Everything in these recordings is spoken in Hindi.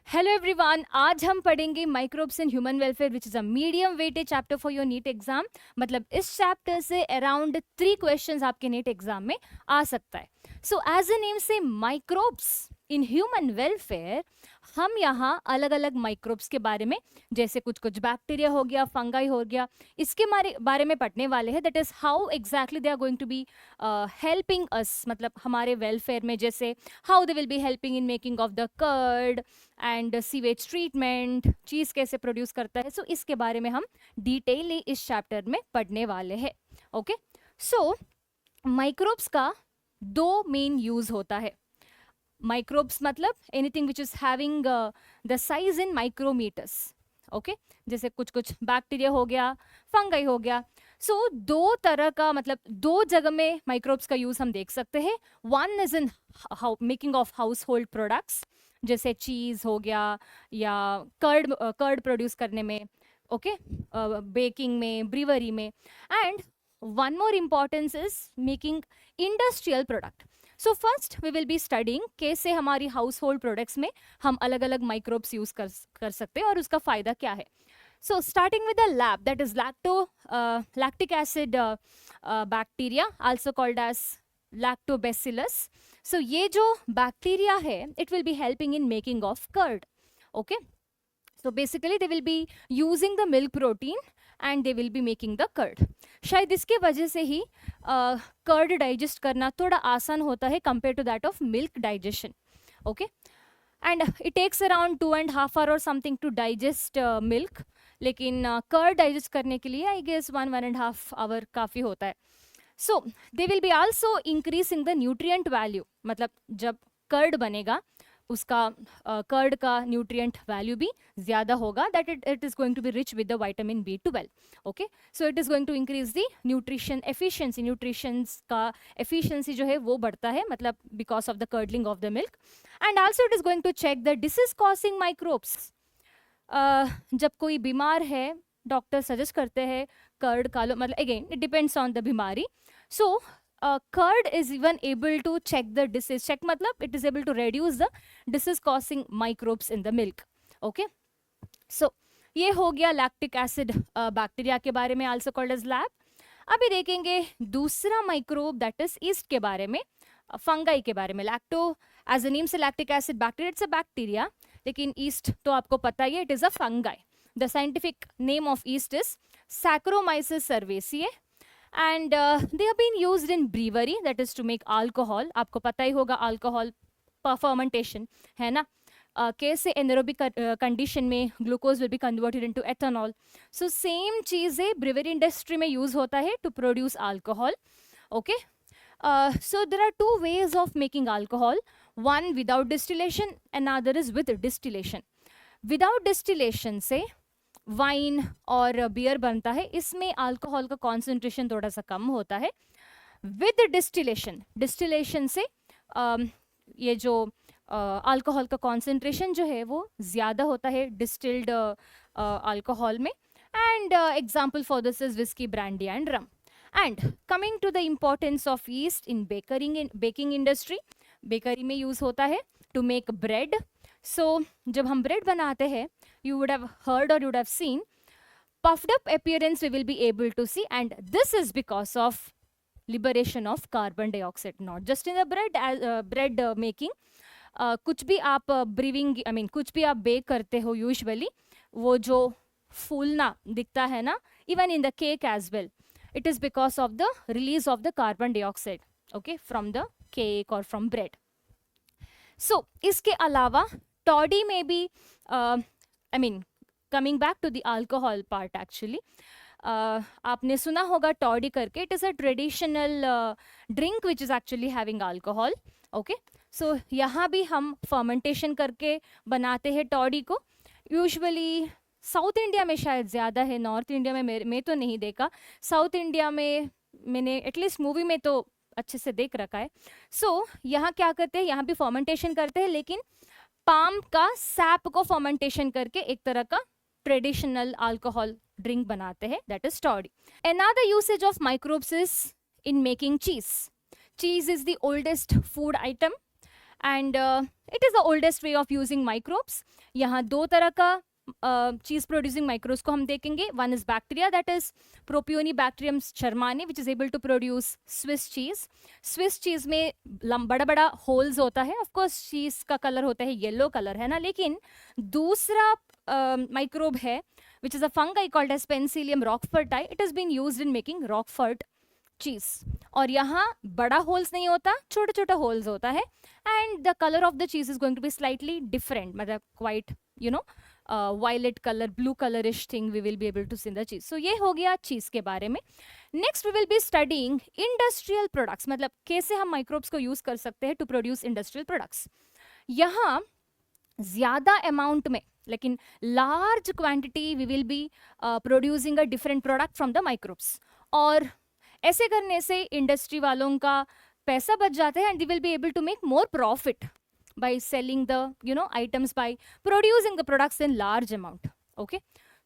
हेलो एवरीवन, आज हम पढ़ेंगे microbes in human welfare which is a medium weighted chapter for your NEET exam. मतलब इस चैप्टर से अराउंड 3 क्वेश्चंस आपके नीट एग्जाम में आ सकता है। सो एज अ नेम से माइक्रोब्स इन ह्यूमन वेलफेयर, हम यहाँ अलग अलग माइक्रोब्स के बारे में, जैसे कुछ कुछ बैक्टीरिया हो गया, फंगाई हो गया, इसके बारे में पढ़ने वाले हैं। That is how exactly they are going to be helping us, मतलब हमारे वेलफेयर में, जैसे how they will be helping in making of the curd and sewage treatment, चीज़ कैसे प्रोड्यूस करता है। सो इसके बारे में हम डिटेलली इस चैप्टर में पढ़ने वाले हैं। ओके, सो माइक्रोब्स का दो मेन यूज होता है। माइक्रोब्स मतलब anything which is having the size in micrometres. Okay, जैसे कुछ कुछ बैक्टीरिया हो गया, फंगाई हो गया। सो दो तरह का, मतलब दो जगह में माइक्रोब्स का यूज हम देख सकते हैं। One is in making of household products, जैसे चीज हो गया या कर्ड प्रोड्यूस करने में, ओके, बेकिंग में, ब्रीवरी में। And one more importance is making industrial product. So first we will be studying कैसे हमारी हाउस होल्ड प्रोडक्ट्स में हम अलग अलग माइक्रोब्स यूज कर सकते हैं और उसका फायदा क्या है। So starting with the lab, that is lactic acid bacteria, also called as lactobacillus. So ये जो बैक्टीरिया है, it will be helping in making of curd. Okay, so basically they will be using the milk protein and they will be making the curd. शायद इसके वजह से ही कर्ड डाइजेस्ट करना थोड़ा आसान होता है compare to that of milk digestion. Okay, and it takes around 2.5 hour और समथिंग टू डाइजेस्ट मिल्क, लेकिन कर्ड डाइजेस्ट करने के लिए आई गेस 1.5 hour काफ़ी होता है. So they will be also increasing the nutrient value, मतलब जब कर्ड बनेगा उसका कर्ड का न्यूट्रिएंट वैल्यू भी ज़्यादा होगा, that it is going to be rich with the vitamin B12. Okay, so it is going to increase the nutrition efficiency, nutritions का एफिशिएंसी जो है वो बढ़ता है, मतलब because of the curdling of the milk. And also it is going to check the disease causing microbes. जब कोई बीमार है, डॉक्टर सजेस्ट करते हैं कर्ड खा लो, मतलब again it depends on the बीमारी. So curd is even able to check the disease, check मतलब it is able to reduce the disease causing microbes in the milk. Okay, so ये हो गया लैक्टिक एसिड बैक्टीरिया के बारे में, आल्सो कॉल्ड एज लैब. अभी देखेंगे दूसरा माइक्रोब, दैट इज ईस्ट के बारे में, फंगाई के बारे में. लैक्टो एज अ नेम से lactic acid bacteria, it's a bacteria, लेकिन ईस्ट तो आपको पता ही है, it is a fungi. The scientific name of east is Saccharomyces cerevisiae and they have been used in brewery, that is to make alcohol. आपको पता ही होगा अल्कोहल फर्मेंटेशन है ना, कैसे एनएरोबिक कंडीशन में glucose will be converted into ethanol. So same चीज़ है, ब्रीवरी इंडस्ट्री में यूज होता है to produce alcohol. Okay, so there are two ways of making alcohol, one without distillation, another is with distillation. Without distillation से वाइन और बियर बनता है, इसमें अल्कोहल का कॉन्सेंट्रेशन थोड़ा सा कम होता है. विद डिस्टिलेशन, डिस्टिलेशन से ये जो अल्कोहल का कॉन्सेंट्रेशन जो है वो ज़्यादा होता है डिस्टिल्ड अल्कोहल में. And example for this is whisky, brandy and rum. And coming to the importance of yeast in baking industry, bakery में यूज होता है टू मेक ब्रेड. सो जब हम ब्रेड बनाते हैं, you would have heard or you would have seen puffed up appearance we will be able to see, and this is because of liberation of carbon dioxide, not just in the bread making. कुछ भी आप ब्रीविंग, आई मीन कुछ भी आप बेक करते हो यूजुअली, वो जो फूलना दिखता है ना, even in the cake as well, it is because of the release of the carbon dioxide, okay, from the cake और फ्रॉम ब्रेड. सो इसके अलावा टॉडी में भी I mean, coming back to the alcohol part actually, आपने सुना होगा टॉडी करके. It is a traditional drink which is actually having alcohol. Okay, so यहाँ भी हम फर्मेंटेशन करके बनाते हैं टॉडी को. यूजुअली साउथ इंडिया में शायद ज़्यादा है, नॉर्थ इंडिया में मैं तो नहीं देखा. साउथ इंडिया में मैंने एटलीस्ट मूवी में तो अच्छे से देख रखा है. सो यहाँ क्या करते हैं, यहाँ भी फर्मेंटेशन करते हैं, लेकिन पाम का सैप को फर्मेंटेशन करके एक तरह का ट्रेडिशनल अल्कोहल ड्रिंक बनाते हैं, that is toddy. Another usage of microbes is in making चीज. चीज is the oldest food item and it is the oldest way of using microbes. यहाँ दो तरह का चीज प्रोड्यूसिंग माइक्रोब्स को हम देखेंगे. One is bacteria, that is propionibacterium shermanii, which is able to produce Swiss cheese. Swiss cheese में बड़ा बड़ा होल्स होता है. ऑफ कोर्स चीज का कलर होता है येलो कलर, है ना. लेकिन दूसरा माइक्रोब है which is a fungi called as penicillium roqueforti. It is been used in making Roquefort cheese. और यहाँ बड़ा होल्स नहीं होता, छोटा छोटा होल्स होता है. And the colour of the cheese is going to be slightly different, मतलब quite violet colour, blue colourish thing we will be able to see the cheese. सो ये हो गया चीज के बारे में. Next we will be studying industrial products, मतलब कैसे हम माइक्रोब्स को यूज कर सकते हैं टू प्रोड्यूस इंडस्ट्रियल प्रोडक्ट्स. यहाँ ज्यादा अमाउंट में लेकिन large quantity we will be producing a different product from the microbes. और ऐसे करने से इंडस्ट्री वालों का पैसा बच जाता है and they will be able to make more profit by selling the items, by producing the products in large amount. Okay,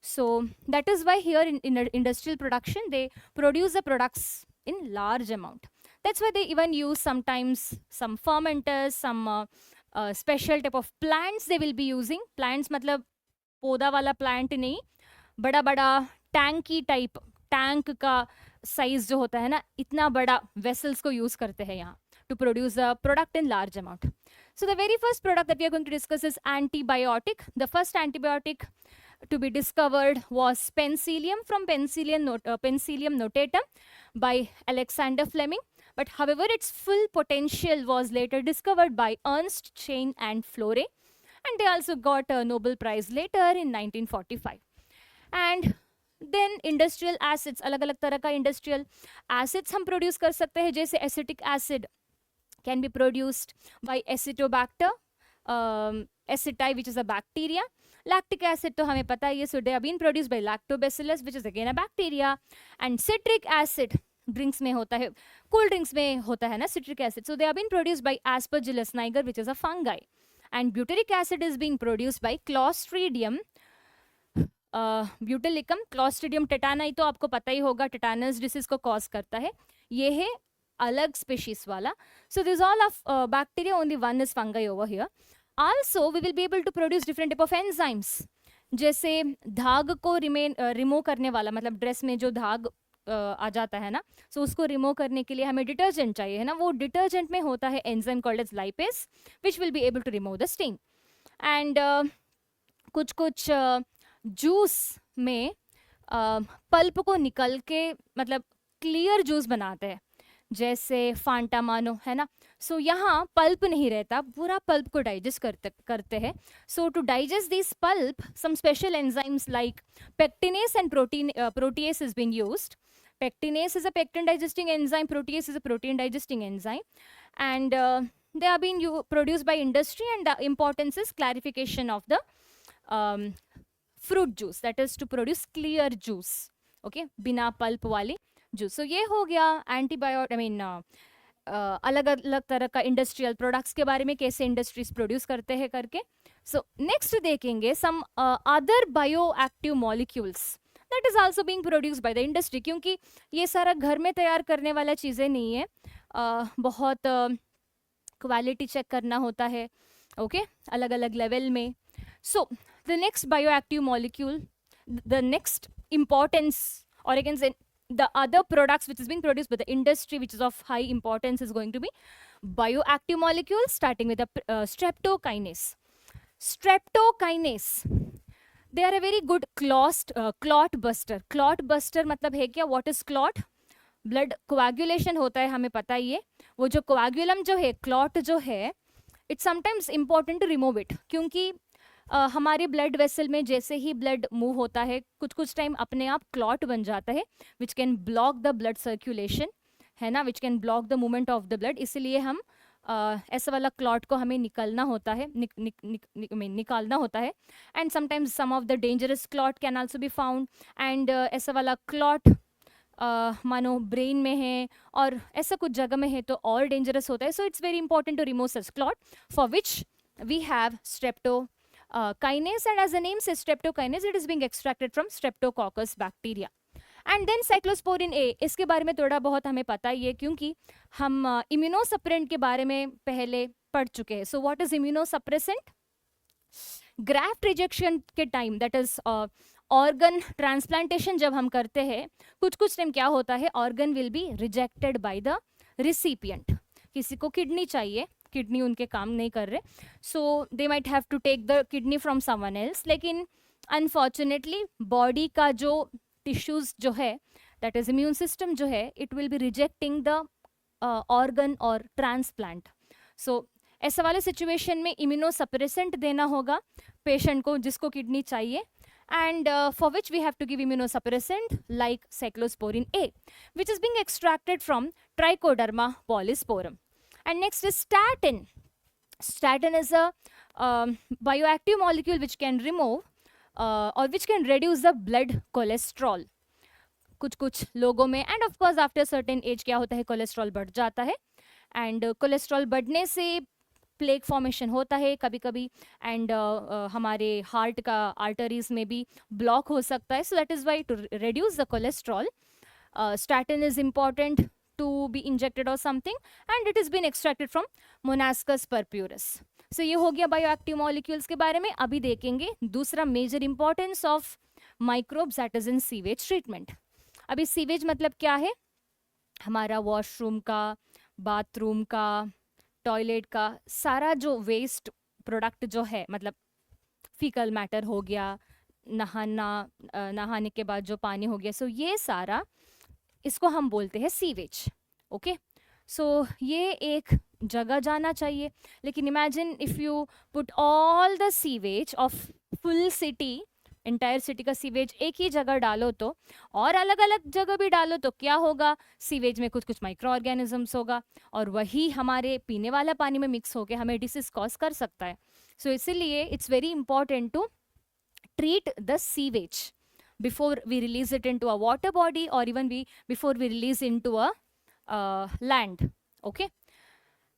so that is why here in industrial production they produce the products in large amount. That's why they even use sometimes some fermenters, some special type of plants they will be using. Plants मतलब पौधा वाला प्लांट नहीं, बड़ा बड़ा टैंकी टाइप, टैंक का साइज जो होता है ना, इतना बड़ा वेसल्स को यूज करते हैं यहाँ to produce a product in large amount. So the very first product that we are going to discuss is antibiotic. The first antibiotic to be discovered was penicillium from Penicillium notatum by Alexander Fleming. But however, its full potential was later discovered by Ernst Chain and Flore. And they also got a Nobel Prize later in 1945. And then industrial acids, अलग अलग तरह का industrial acids हम produce कर सकते हैं. जैसे acetic acid can be produced by Acetobacter aceti, which is a bacteria. Lactic acid तो हमें पता है, so they have been produced by Lactobacillus, which is again a bacteria. And citric acid drinks में होता है, cool drinks में होता है ना citric acid. So they have been produced by Aspergillus niger, which is a fungi. And butyric acid is being produced by Clostridium butylicum. Clostridium tetani तो आपको पता ही होगा, tetanus disease को cause करता है. ये है अलग species वाला. So this is all of bacteria, only one is fungi over here. Also we will be able to produce different type of enzymes. जैसे धाग को रिमूव करने वाला, मतलब ड्रेस में जो धाग आ जाता है ना, so उसको रिमूव करने के लिए हमें डिटर्जेंट चाहिए है ना. वो डिटर्जेंट में होता है enzyme called as lipase, which will be able to remove the stain. And कुछ कुछ जूस में पल्प को निकल के मतलब क्लियर जूस बनाते हैं, जैसे फांटा मानो है ना. सो यहाँ पल्प नहीं रहता, पूरा पल्प को डाइजेस्ट करते हैं. So to digest this pulp some special enzymes like pectinase and protease is been used. Pectinase is a pectin digesting enzyme, protease is a protein digesting enzyme, and they are being produced by industry. And the importance is clarification of the fruit juice, that is to produce clear juice. Okay, बिना पल्प वाली जूस. So ये हो गया एंटीबायोटिक, अलग अलग तरह का इंडस्ट्रियल प्रोडक्ट्स के बारे में, कैसे इंडस्ट्रीज प्रोड्यूस करते हैं करके. सो नेक्स्ट देखेंगे some other bio active molecules that is also being produced by the industry. क्योंकि ये सारा घर में तैयार करने वाला चीज़ें नहीं है, बहुत क्वालिटी चेक करना होता है. ओके, अलग अलग लेवल में. So the next bio active molecule, the next importance, or I can say the other products which is being produced by the industry which is of high importance is going to be bioactive molecules, starting with the streptokinase. Streptokinase, they are a very good clot buster. Clot buster मतलब है क्या? What is clot? Blood coagulation होता है, हमें पता ही है. वो जो कोआगुलम जो है, क्लॉट जो है, it's sometimes important to remove it. क्योंकि हमारे ब्लड वेसल में जैसे ही ब्लड मूव होता है, कुछ कुछ टाइम अपने आप क्लॉट बन जाता है, which can block the blood circulation, है ना, which can block the movement of the blood. इसलिए हम ऐसा वाला क्लॉट को हमें निकालना होता है, निकालना होता है. And sometimes some of the dangerous clot can also be found. And ऐसा वाला क्लॉट मानो ब्रेन में है और ऐसा कुछ जगह में है तो और डेंजरस होता है. So it's very important to remove such clot, for which we have streptokinase, and as the name says streptokinase, it is being extracted from streptococcus bacteria. And then cyclosporin A, इसके बारे में थोड़ा बहुत हमें पता ही है, क्योंकि हम इम्यूनोसप्रेंट के बारे में पहले पढ़ चुके हैं. So what is immunosuppressant? Graft rejection के time, that is organ transplantation जब हम करते हैं, कुछ कुछ टाइम क्या होता है, organ will be rejected by the recipient. किसी को किडनी चाहिए, किडनी उनके काम नहीं कर रहे, so they might have to take the kidney from someone else. लेकिन अनफॉर्चुनेटली बॉडी का जो टिश्यूज जो है, दैट इज इम्यून सिस्टम जो है, it will be rejecting the organ और ट्रांसप्लांट. सो ऐसा वाले सिचुएशन में इम्यूनोसप्रेसेंट देना होगा पेशेंट को जिसको किडनी चाहिए, and for which we have to give immunosuppressant like cyclosporin A, which is being extracted from Trichoderma polysporum. And next is statin. Statin is a bioactive molecule which can remove or which can reduce the blood cholesterol. कुछ कुछ लोगों में, and of course after certain age क्या होता है, कोलेस्ट्रॉल बढ़ जाता है, and कोलेस्ट्रॉल बढ़ने से प्लेक फॉर्मेशन होता है कभी कभी, एंड हमारे हार्ट का आर्टरीज में भी ब्लॉक हो सकता है. So that is why to reduce the cholesterol, statin is important to be injected और something, and it is been extracted from monascus purpureus. So ये हो गया बायोएक्टिव मॉलिक्यूल्स के बारे में. अभी देखेंगे दूसरा major importance of microbes, that is in sewage treatment. अभी सीवेज मतलब क्या है? हमारा वॉशरूम का, बाथरूम का, टॉयलेट का सारा जो वेस्ट प्रोडक्ट जो है, मतलब फीकल मैटर हो गया, नहाने के बाद जो पानी हो गया, सो ये सारा, इसको हम बोलते हैं सीवेज. ओके, सो ये एक जगह जाना चाहिए. लेकिन imagine if you put all the sewage of full city, entire city का सीवेज एक ही जगह डालो तो, और अलग अलग जगह भी डालो तो क्या होगा? सीवेज में कुछ कुछ माइक्रो ऑर्गेनिजम्स होगा, और वही हमारे पीने वाला पानी में मिक्स होकर हमें डिसीज कॉज कर सकता है. सो इसीलिए it's very important to treat the sewage before we release it into a water body, और even before we release into a land. Okay,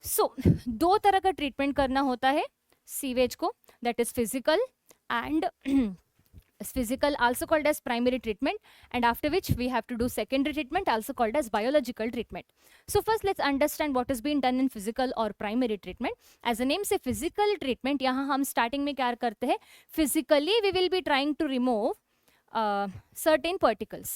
so दो तरह का ट्रीटमेंट करना होता है सीवेज को, that is physical and physical, also called as primary treatment, and after which we have to do secondary treatment, also called as biological treatment. So first let's understand what is being done in physical or primary treatment. As the name say physical treatment, यहाँ हम starting में क्या करते हैं? Physically we will be trying to remove certain particles.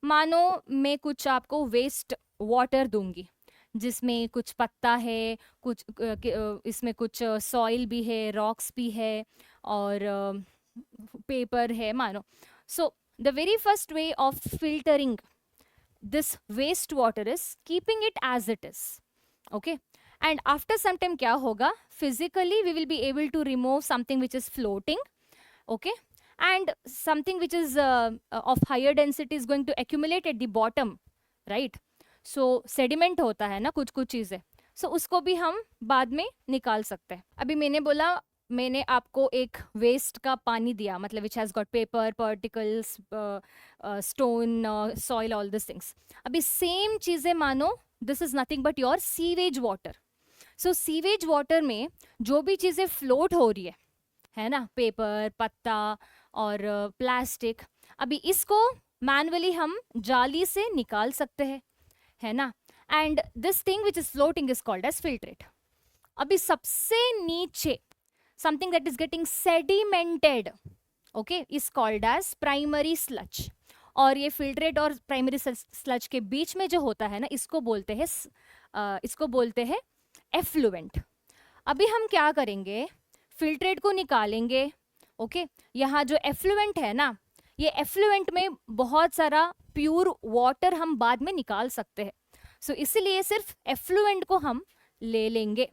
मानो मैं कुछ आपको waste water दूंगी जिसमें कुछ पत्ता है, कुछ इसमें कुछ soil भी है, rocks भी है, और पेपर है मानो. So the very first way of filtering this waste water is keeping it as it is. Okay, and after some time क्या होगा? Physically we will be able to remove something which is floating. Okay, and something which is of higher density is going to accumulate at the bottom, right? So sediment होता है ना कुछ कुछ चीजें, सो उसको भी हम बाद में निकाल सकते हैं. अभी मैंने बोला, मैंने आपको एक वेस्ट का पानी दिया, मतलब which has got paper, particles, stone, soil, all this things. अभी सेम चीज़ें मानो this is nothing but your sewage water. So sewage water में जो भी चीज़ें फ्लोट हो रही है ना, पेपर, पत्ता और प्लास्टिक, अभी इसको मैनुअली हम जाली से निकाल सकते हैं, है ना. And this thing which is floating is called as filtrate. अभी सबसे नीचे something that is getting sedimented, okay, is called as primary sludge. और ये फिल्ट्रेट और प्राइमरी स्लज के बीच में जो होता है ना, इसको बोलते हैं एफ्लुएंट. अभी हम क्या करेंगे? फिल्ट्रेट को निकालेंगे. ओके, यहाँ जो एफ्लुएंट है ना, ये एफ्लुएंट में बहुत सारा प्योर वाटर हम बाद में निकाल सकते हैं. सो इसीलिए सिर्फ एफ्लुएंट को हम ले लेंगे.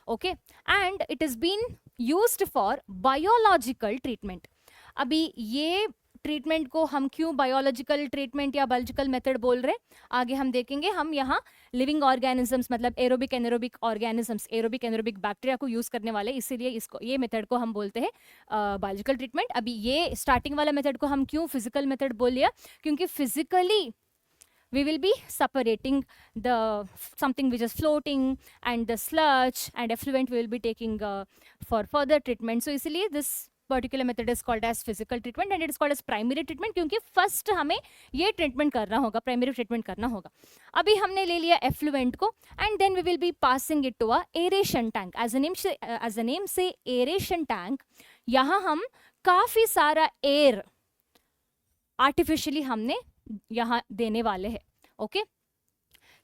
Okay, and it is been used for biological treatment. अभी ये ट्रीटमेंट को हम क्यों बायोलॉजिकल ट्रीटमेंट या बायोलॉजिकल मेथड बोल रहे हैं, आगे हम देखेंगे. हम यहाँ लिविंग ऑर्गेनिजम्स, मतलब aerobic anaerobic organisms, aerobic anaerobic bacteria को यूज करने वाले, इसीलिए इसको, ये मेथड को हम बोलते हैं बायोलॉजिकल ट्रीटमेंट. अभी ये स्टार्टिंग वाला मेथड को हम क्यों फिजिकल मेथड बोल लिया? क्योंकि physically we will be separating the something which is floating and the sludge and effluent we will be taking for further treatment. So इसलिए this particular method is called as physical treatment and it is called as primary treatment, क्योंकि फर्स्ट हमें ये ट्रीटमेंट करना होगा, प्राइमरी ट्रीटमेंट करना होगा. अभी हमने ले लिया एफ्लुएंट को and then we will be passing it to a aeration tank. As a name से एरेशन टैंक, यहाँ हम काफी सारा एयर आर्टिफिशियली हमने यहाँ देने वाले हैं. Okay,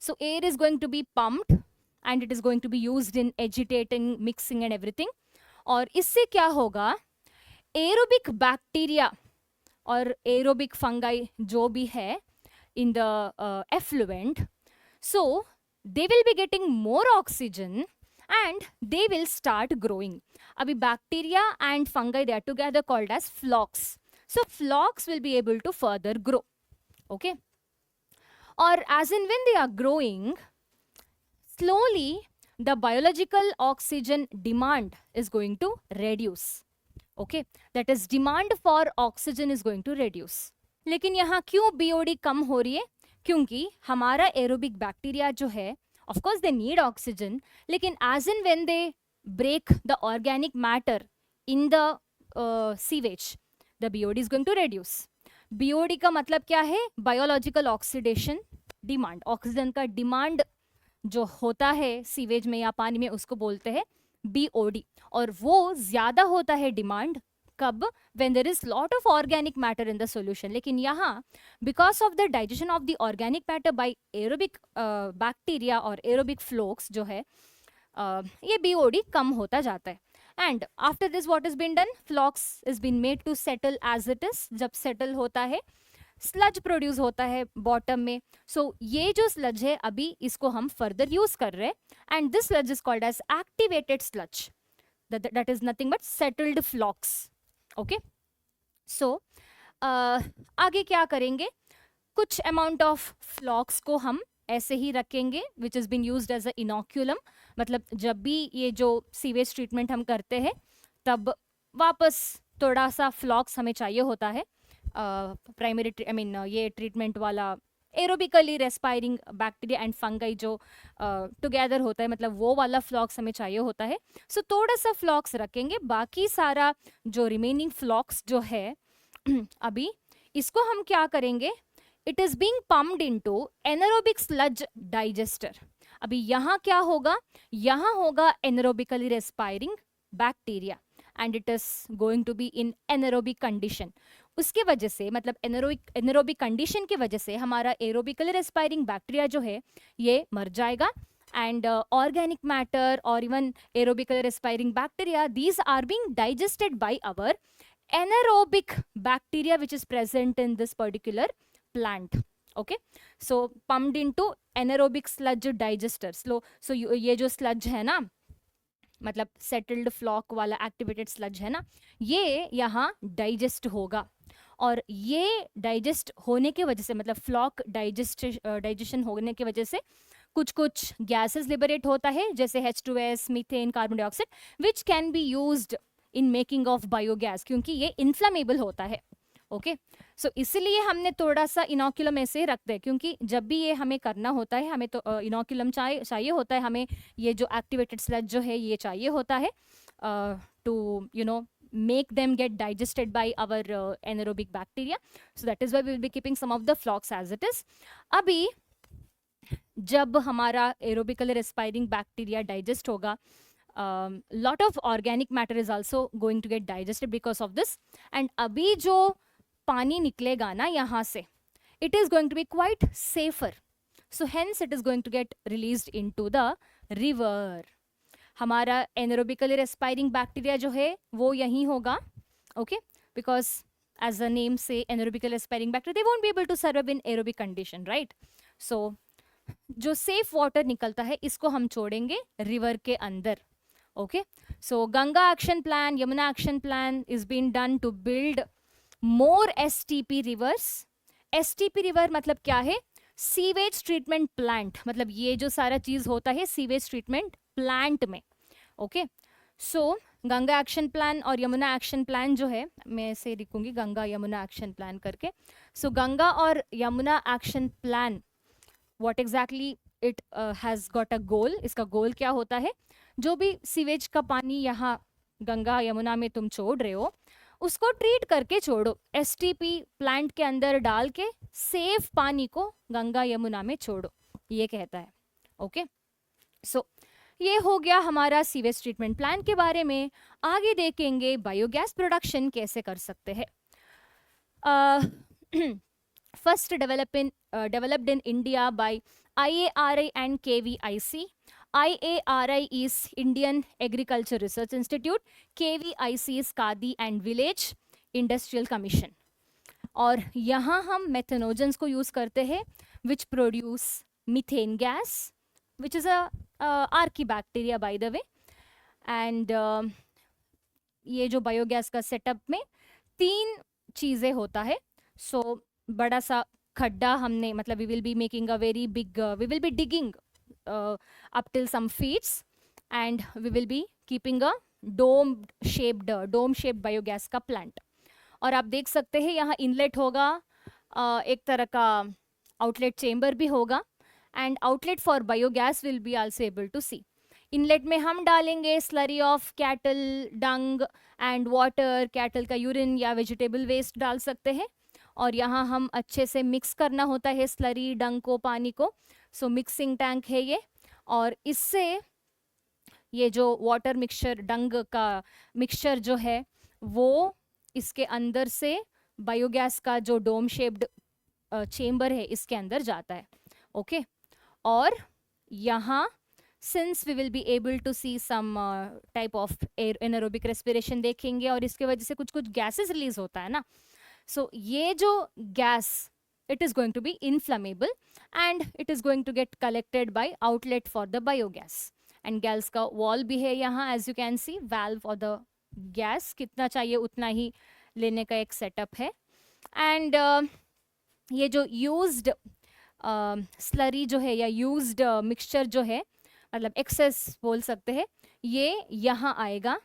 so air is going to be pumped and it is going to be used in agitating, mixing and everything. और इससे क्या होगा, एरोबिक बैक्टीरिया और एरोबिक फंगाई जो भी है in the effluent, so they will be getting more oxygen and they will start growing. Abhi bacteria and fungi, they are together called as phlox. So phlox will be able to further grow. Okay, or as in when they are growing, slowly the biological oxygen demand is going to reduce. Okay, that is demand for oxygen is going to reduce. लेकिन यहाँ क्यों BOD कम हो रही है? क्योंकि हमारा एरोबिक बैक्टीरिया जो है, of course they need oxygen, लेकिन as in when they break the organic matter in the sewage, the BOD is going to reduce. BOD का मतलब क्या है? Biological oxidation demand. ऑक्सीजन का डिमांड जो होता है सीवेज में या पानी में, उसको बोलते हैं BOD. और वो ज्यादा होता है डिमांड कब? when there is lot of organic matter in the solution. लेकिन यहाँ because of the digestion of the organic matter by aerobic bacteria और aerobic flukes जो है, ये BOD कम होता जाता है. and after this what has been done, flux is been made to settle as it is. जब settle होता है, स्लज प्रोड्यूस होता है बॉटम में. सो ये जो स्लज है अभी इसको हम फर्दर यूज कर रहे हैं and this sludge is called as activated sludge. That is nothing but settled flocs. Okay, so आगे क्या करेंगे, कुछ अमाउंट ऑफ फ्लॉक्स को हम ऐसे ही रखेंगे which is been used as a inoculum. मतलब जब भी ये जो सीवेज ट्रीटमेंट हम करते हैं तब वापस थोड़ा सा फ्लॉक्स हमें चाहिए होता है. प्राइमरी ये ट्रीटमेंट वाला aerobically respiring bacteria and fungi जो टुगेदर होता है, मतलब वो वाला फ्लॉक्स हमें चाहिए होता है. सो थोड़ा सा फ्लॉक्स रखेंगे, बाकी सारा जो रिमेनिंग फ्लॉक्स जो है अभी इसको हम क्या करेंगे, it is being pumped into anaerobic sludge digester. अभी यहाँ क्या होगा, यहाँ होगा anaerobically respiring bacteria and it is going to be in anaerobic condition. उसके वजह से, मतलब एनारोबिक कंडीशन की वजह से हमारा एरोबिकली रेस्पायरिंग बैक्टीरिया जो है ये मर जाएगा एंड ऑर्गेनिक मैटर और even aerobically respiring bacteria, these are being digested by our anaerobic bacteria which is present in this particular plant. Okay, so pumped into anaerobic sludge digester. So ये जो स्लज है ना, मतलब सेटल्ड फ्लॉक वाला एक्टिवेटेड स्लज है ना, ये यहाँ डाइजेस्ट होगा. और ये डाइजेस्ट होने की वजह से, मतलब फ्लॉक डाइजेशन होने की वजह से कुछ गैसेस लिबरेट होता है, जैसे H2S, methane, carbon dioxide, which can be used in making of biogas, क्योंकि ये इन्फ्लेमेबल होता है. ओके, सो इसलिए हमने थोड़ा सा इनोक्यूलम ऐसे रखते हैं, क्योंकि जब भी ये हमें करना होता है हमें तो इनोक्यूलम चाहिए होता है, हमें ये जो एक्टिवेटेड स्लज जो है ये चाहिए होता है to make them get digested by our anaerobic bacteria. So that is why we will be keeping some of the flocks as it is. अभी जब हमारा aerobically respiring bacteria digest होगा, lot of organic matter is also going to get digested because of this. And अभी जो पानी निकलेगा ना यहाँ से, it is going to be quite safer. So hence it is going to get released into the river. हमारा एनारोबिकली रेस्पायरिंग बैक्टीरिया जो है वो यहीं होगा. Okay, because as a name से anaerobically respiring bacteria, they won't be able to survive in aerobic condition, right. So जो सेफ वाटर निकलता है इसको हम छोड़ेंगे रिवर के अंदर. Okay, so Ganga action plan, Yamuna action plan is been done to build more STP rivers. STP river मतलब क्या है, सीवेज ट्रीटमेंट प्लांट. मतलब ये जो सारा चीज होता है सीवेज ट्रीटमेंट प्लांट में. Okay, so Ganga action plan और यमुना एक्शन प्लान जो है, मैं ऐसे लिखूंगी गंगा यमुना एक्शन प्लान करके. सो गंगा और Yamuna action plan, what exactly it has got a goal. इसका गोल क्या होता है, जो भी सीवेज का पानी यहाँ गंगा यमुना में तुम छोड़ रहे हो, उसको ट्रीट करके छोड़ो, एसटीपी प्लांट के अंदर डाल के सेफ पानी को गंगा यमुना में छोड़ो, ये कहता है। ओके, सो ये हो गया हमारा सीवेज ट्रीटमेंट प्लान के बारे में। आगे देखेंगे बायोगैस प्रोडक्शन कैसे कर सकते हैं। First developed in India by IARI and KVIC. IARI is Indian Agriculture Research Institute, KVIC is Khadi and Village Industrial Commission. और यहाँ हम मेथनोजेंस को यूज़ करते हैं which produce methane gas which is Archie bacteria by the way. And ये जो बायोगैस का सेटअप में 3 चीज़ें होता है। सो बड़ा सा खड्डा हमने, मतलब we will be making a very big, we will be digging up till some feet and we will be keeping a dome shaped biogas का plant। और आप देख सकते हैं यहाँ इनलेट होगा, एक तरह का आउटलेट चेम्बर भी होगा and outlet for biogas will be also able to see. Inlet में हम डालेंगे slurry of cattle dung and water, cattle का यूरिन या वेजिटेबल वेस्ट डाल सकते हैं। और यहाँ हम अच्छे से मिक्स करना होता है स्लरी डंग को, पानी को। सो मिक्सिंग टैंक है ये, और इससे ये जो वाटर मिक्सचर डंग का मिक्सचर जो है वो इसके अंदर से बायोगैस का जो डोम शेप्ड चेम्बर है इसके अंदर जाता है। ओके, और यहाँ since we will be able to see some type of anaerobic respiration देखेंगे और इसके वजह से कुछ कुछ गैसेस रिलीज होता है ना। सो ये जो gas it is going to be inflammable and it is going to get collected by outlet for the biogas। and gas का wall भी है यहाँ, as you can see valve और the gas कितना चाहिए उतना ही लेने का एक setup है। and ये जो used slurry जो है या used mixture जो है, मतलब excess बोल सकते हैं, ये यहाँ आएगा।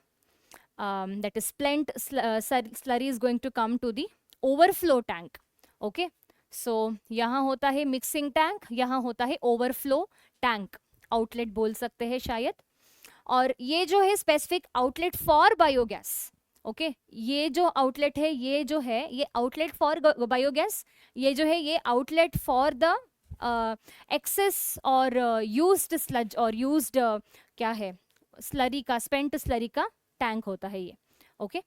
that is plant slurry is going to come to the overflow tank। okay, सो यहाँ होता है मिक्सिंग टैंक, यहाँ होता है ओवरफ्लो टैंक, आउटलेट बोल सकते हैं शायद। और ये जो है specific outlet for biogas. Okay, ये जो आउटलेट है ये जो है ये आउटलेट फॉर बायोगैस, ये जो है ये आउटलेट फॉर द एक्सेस और यूज्ड स्लज और यूज्ड क्या है स्लरी का, स्पेंट स्लरी का टैंक होता है ये। ओके,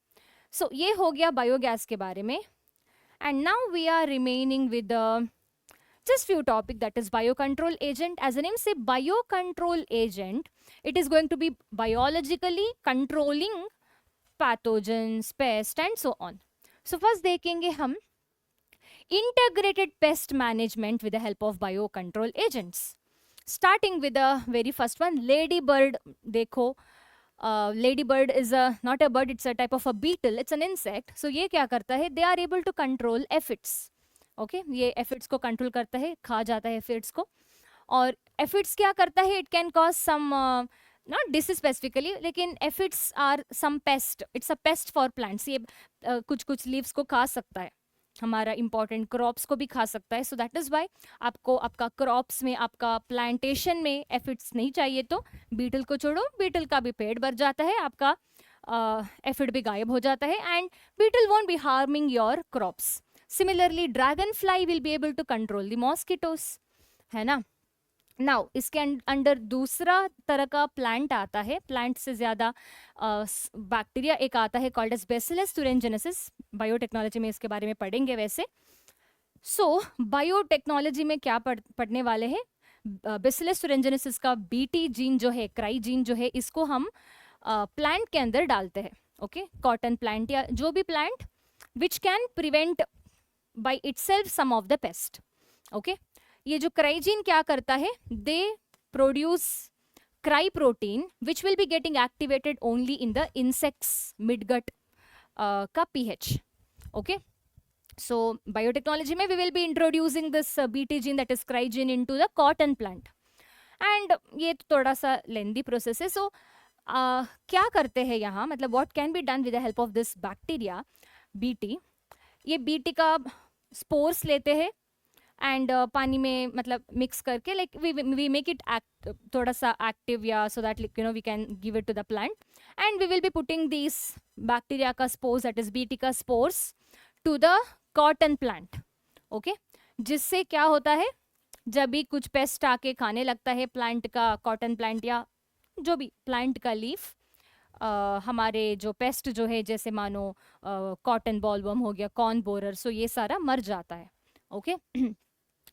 सो ये हो गया बायोगैस के बारे में। And now we are remaining with the just few topic, that is biocontrol agent. As the name say, biocontrol agent, it is going to be biologically controlling pathogens, pest and so on. So first देखेंगे हम integrated pest management with the help of biocontrol agents. Starting with the very first one, ladybird। देखो, ladybird is not a bird, it's a type of a beetle, it's an insect। so ये क्या करता है, they are able to control aphids। okay, ये aphids को control करता है, खा जाता है aphids को। और aphids क्या करता है, it can cause some not disease specifically, लेकिन aphids are some pest, it's a pest for plants। ये कुछ कुछ leaves को खा सकता है, हमारा इंपॉर्टेंट क्रॉप्स को भी खा सकता है। सो दैट इज़ वाई आपको आपका क्रॉप्स में, आपका प्लांटेशन में एफिड्स नहीं चाहिए तो बीटल को छोड़ो, बीटल का भी पेट भर जाता है, आपका एफिड भी गायब हो जाता है and beetle won't be harming your crops. Similarly dragon fly will be able to control the mosquitoes, है ना। नाउ इसके अंडर दूसरा तरह का प्लांट आता है, प्लांट से ज़्यादा बैक्टीरिया एक आता है called as bacillus thuringiensis। Biotechnology में इसके बारे में पढ़ेंगे वैसे। सो बायोटेक्नोलॉजी में क्या पढ़ने वाले हैं, बेसिलस thuringiensis का बीटी जीन जो है, क्राई जीन जो है, इसको हम प्लांट के अंदर डालते हैं। ओके, कॉटन प्लांट या जो भी plant which can prevent by itself some of the pest. Okay, ये जो क्राइजीन क्या करता है, they produce cry protein which will be getting activated only in the insects midgut का पीएच। ओके, सो बायोटेक्नोलॉजी में we will be introducing this BT gene that is cry gene into the cotton plant and ये थोड़ा सा लेंदी प्रोसेस है। सो क्या करते हैं यहाँ, मतलब what can be done with the help of this bacteria BT. ये बीटी का स्पोर्स लेते हैं एंड पानी में मतलब मिक्स करके लाइक वी मेक इट थोड़ा सा एक्टिव या so that you know we can give it to the plant and we will be putting this bacteria का स्पोर्स दैट इज बीटी का spores to the cotton plant. Okay, जिससे क्या होता है, जब भी कुछ पेस्ट आके खाने लगता है प्लांट का, कॉटन प्लांट या जो भी प्लांट का लीफ, हमारे जो पेस्ट जो है, जैसे मानो कॉटन बॉलवर्म हो गया, कॉर्न बोरर, सो ये सारा मर जाता है. ओके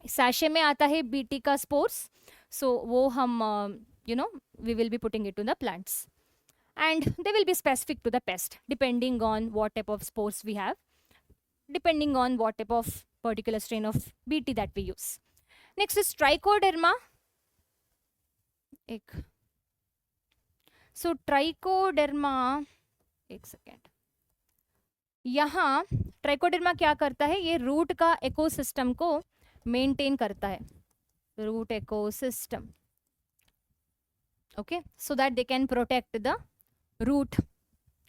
सैशे में आता है बीटी का स्पोर्स, सो वो हम we will be putting it to the plants, and they will be specific to the pest depending on what type of spores we have, depending on what type of particular strain of BT that we use. Next is trichoderma. So trichoderma, एक सेकेंड, यहाँ ट्राइकोडर्मा क्या करता है, ये रूट का इकोसिस्टम को मेंटेन करता है, root ecosystem. Okay, so that they can protect the root.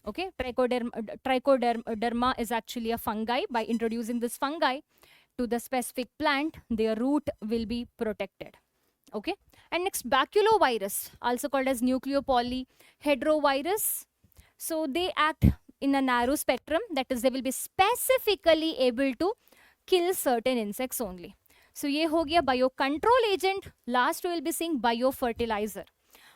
Okay, trichoderma is actually a fungi. By introducing this fungi to the specific plant, their root will be protected. Okay, and next baculovirus, also called as nucleopolyhedrovirus. So they act in a narrow spectrum, that is they will be specifically able to kill certain insects only. So ये हो गया biocontrol agent. Last we will be seeing biofertilizer.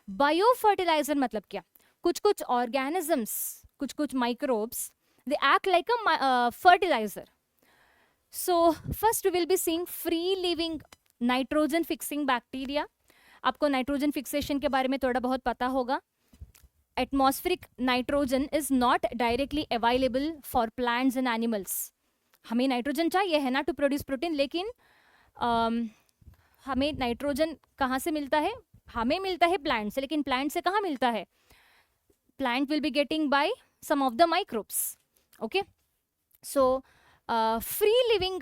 Biofertiliser मतलब क्या, कुछ कुछ ऑर्गेनिजम्स, कुछ कुछ microbes, they act like a fertiliser. So first we will be seeing free living nitrogen fixing bacteria. आपको नाइट्रोजन फिक्सेशन के बारे में थोड़ा बहुत पता होगा. Atmospheric nitrogen is not directly available for plants and animals. हमें नाइट्रोजन चाहिए है ना टू प्रोड्यूस प्रोटीन, लेकिन हमें नाइट्रोजन कहाँ से मिलता है, हमें मिलता है प्लांट से, लेकिन प्लांट से कहाँ मिलता है, plant will be getting by some of the microbes. Okay, so free living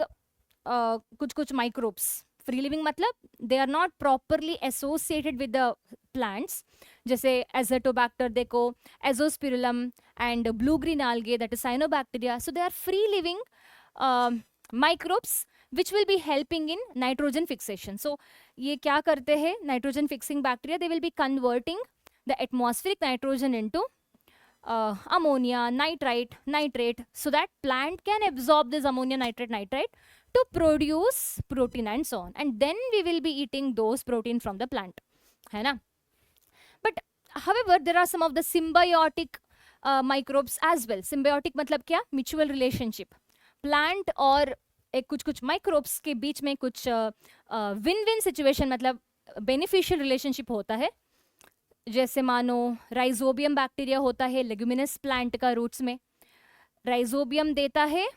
कुछ कुछ माइक्रोब्स, फ्री लिविंग मतलब they are not properly associated with the plants, जैसे एजोटोबैक्टर देखो, azospirillum and blue green algae that is cyanobacteria. So they are free living microbes which will be helping in nitrogen fixation. So ये क्या करते हैं, nitrogen fixing bacteria, they will be converting the atmospheric nitrogen into ammonia, nitrite, nitrate, so that plant can absorb this ammonia, nitrate, nitrite to produce protein and so on. And then we will be eating those protein from the plant, है ना. But however, there are some of the symbiotic microbes as well. Symbiotic मतलब क्या, mutual relationship. Plant और एक कुछ कुछ माइक्रोब्स के बीच में कुछ विन विन सिचुएशन, मतलब बेनिफिशियल रिलेशनशिप होता है. जैसे मानो राइजोबियम बैक्टीरिया होता है लेग्यूमिनस प्लांट का रूट्स में. राइजोबियम देता है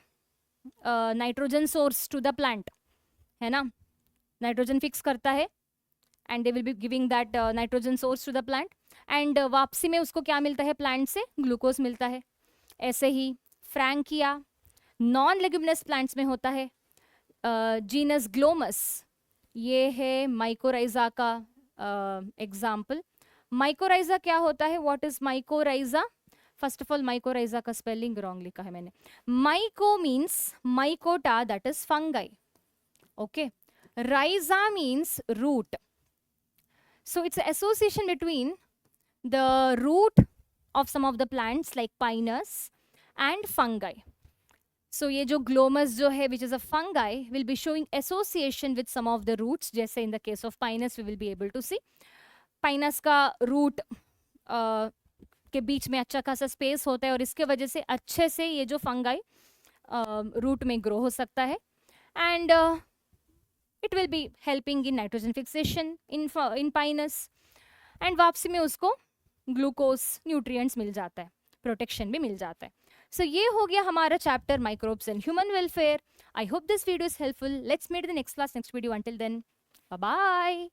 nitrogen source to the plant, है ना, नाइट्रोजन फिक्स करता है, and they will be giving that nitrogen source to the plant, and वापसी में उसको क्या मिलता है, प्लांट से ग्लूकोज मिलता है. ऐसे ही फ्रैंकिया नॉन लेग्यूमिनस प्लांट्स में होता है. जीनस ग्लोमस, ये है माइकोराइजा का एग्जाम्पल. माइकोराइजा क्या होता है, what is mycorrhiza? First of all mycorrhiza का स्पेलिंग रॉन्ग लिखा है मैंने. Myco means mycota, that is fungi. Okay, rhiza means root. So it's association between the root of some of the plants like pinus and fungi. So ये जो ग्लोमस जो है, which is a fungi, will be showing association with some of the roots. जैसे in the case of pinus we will be able to see. Pinus का root के बीच में अच्छा खासा स्पेस होता है, और इसके वजह से अच्छे से ये जो fungi रूट में ग्रो हो सकता है, and it will be helping in nitrogen fixation in pinus, and वापसी में उसको ग्लूकोज न्यूट्रिएंट्स मिल जाता है, प्रोटेक्शन भी मिल जाता है. So ये हो गया हमारा chapter microbes and human welfare. I hope this video is helpful. Let's meet in the next class, next video. Until then, bye bye.